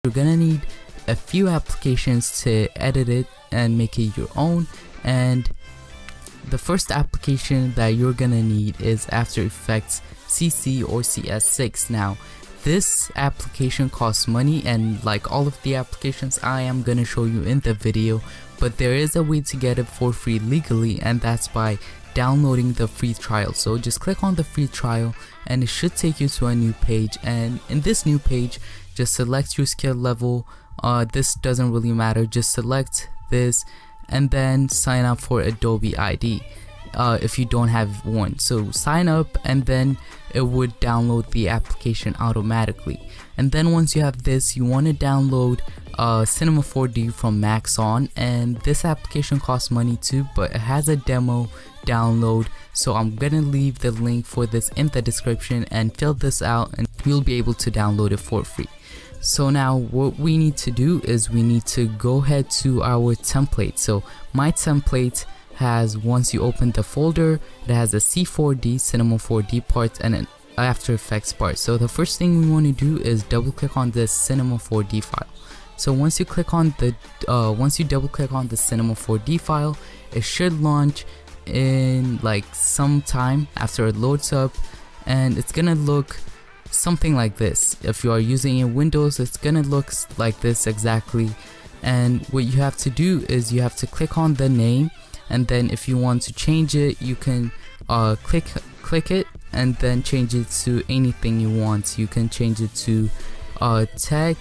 You're gonna need a few applications to edit it and make it your own, and the first application that you're gonna need is After Effects CC or CS6. Now this application costs money, and like all of the applications I am gonna show you in the video, but there is a way to get it for free legally, and that's by downloading the free trial. So just click on the free trial and it should take you to a new page, and in this new page just select your skill level. This doesn't really matter, just select this and then sign up for Adobe ID if you don't have one. So sign up and then it would download the application automatically. And then once you have this, you want to download Cinema 4D from Maxon, and this application costs money too, but it has a demo download, so I'm gonna leave the link for this in the description, and fill this out and you'll be able to download it for free. So now what we need to do is we need to go ahead to our template. So my template has, once you open the folder, it has a C4D, Cinema 4D part, and an After Effects part. So the first thing we want to do is double click on this Cinema 4D file. So once you click on the double click on the Cinema 4D file, it should launch in like some time after it loads up, and it's gonna look something like this. If you are using in Windows, it's gonna look like this exactly. And what you have to do is you have to click on the name, and then if you want to change it, you can click it and then change it to anything you want. You can change it to tech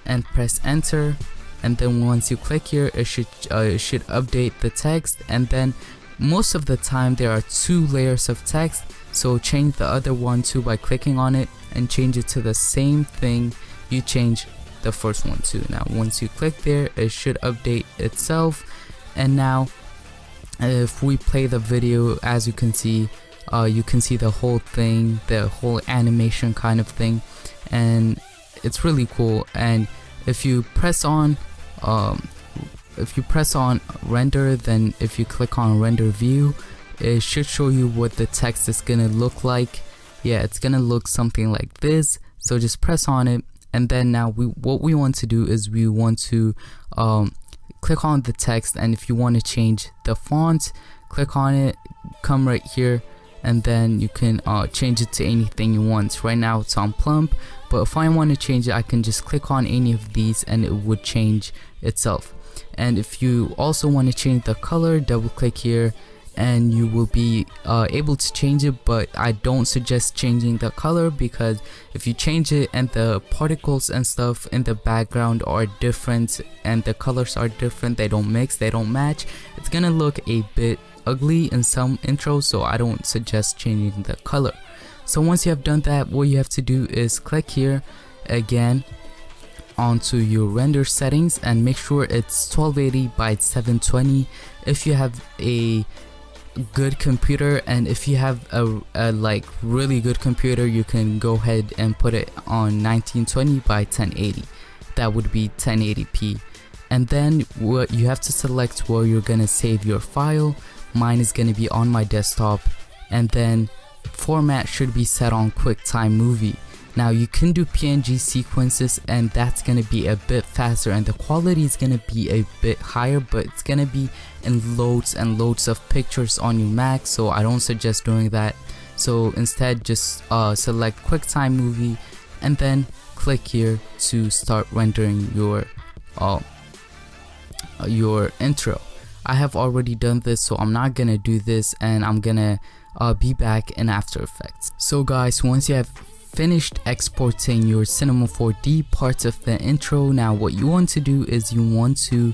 and press enter, and then once you click here, it should update the text. And then most of the time there are 2 layers of text, so change the other one too by clicking on it and change it to the same thing you changed the first one to. Now once you click there, it should update itself. And now if we play the video, as you can see the whole thing, the whole animation kind of thing, and it's really cool. And if you press on render, then if you click on render view, it should show you what the text is gonna look like. Yeah, it's gonna look something like this. So just press on it, and then now what we want to do is we want to click on the text, and if you want to change the font, click on it, come right here, and then you can change it to anything you want. Right now it's on plump, but if I want to change it, I can just click on any of these and it would change itself. And if you also want to change the color, double click here and you will be able to change it, but I don't suggest changing the color, because if you change it and the particles and stuff in the background are different and the colors are different, they don't mix, they don't match, it's gonna look a bit ugly in some intros, so I don't suggest changing the color. So once you have done that, what you have to do is click here again onto your render settings and make sure it's 1280 by 720 if you have a good computer. And if you have a like really good computer, you can go ahead and put it on 1920 by 1080. That would be 1080p. And then what you have to select where you're gonna save your file. Mine is gonna be on my desktop, and then format should be set on QuickTime Movie. Now you can do PNG sequences, and that's gonna be a bit faster and the quality is gonna be a bit higher, but it's gonna be in loads and loads of pictures on your Mac, so I don't suggest doing that. So instead just select QuickTime Movie and then click here to start rendering your intro. I have already done this, so I'm not gonna do this, and I'm gonna be back in After Effects. So guys, once you have finished exporting your Cinema 4D parts of the intro, now what you want to do is you want to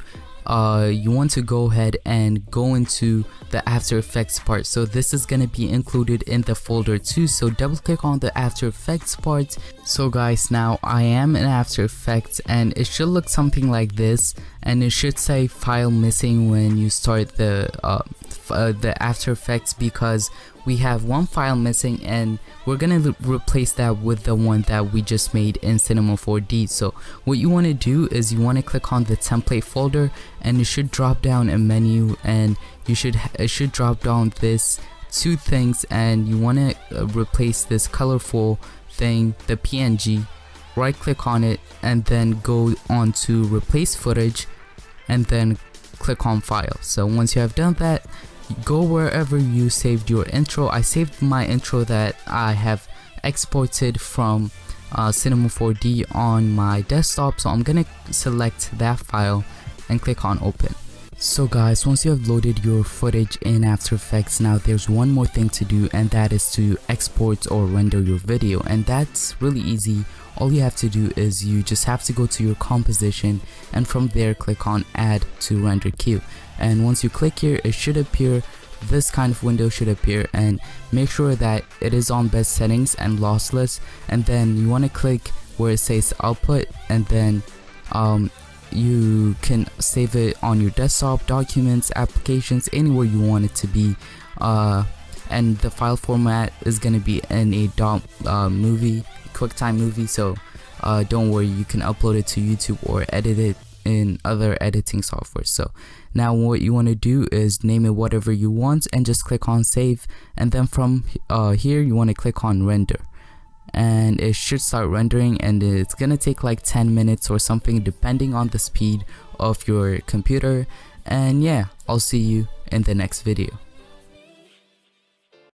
go ahead and go into the After Effects part. So this is going to be included in the folder too, so double click on the After Effects part. So guys, now I am in After Effects and it should look something like this, and it should say file missing when you start the After Effects, because we have one file missing and we're gonna replace that with the one that we just made in Cinema 4D. So what you want to do is you want to click on the template folder, and it should drop down a menu, and it should drop down this 2 things, and you want to replace this colorful thing, the PNG, right click on it and then go on to replace footage and then click on file. So once you have done that, go wherever you saved your intro. I saved my intro that I have exported from Cinema 4D on my desktop, so I'm gonna select that file and click on open. So guys, once you have loaded your footage in After Effects, now there's one more thing to do, and that is to export or render your video, and that's really easy. All you have to do is you just have to go to your composition and from there click on add to render queue, and once you click here, it should appear, this kind of window should appear, and make sure that it is on best settings and lossless, and then you want to click where it says output, and then you can save it on your desktop, documents, applications, anywhere you want it to be, and the file format is going to be in a movie, QuickTime movie, so don't worry, you can upload it to YouTube or edit it in other editing software. So now what you want to do is name it whatever you want and just click on save, and then from here you want to click on render, and it should start rendering, and it's gonna take like 10 minutes or something depending on the speed of your computer. And yeah, I'll see you in the next video.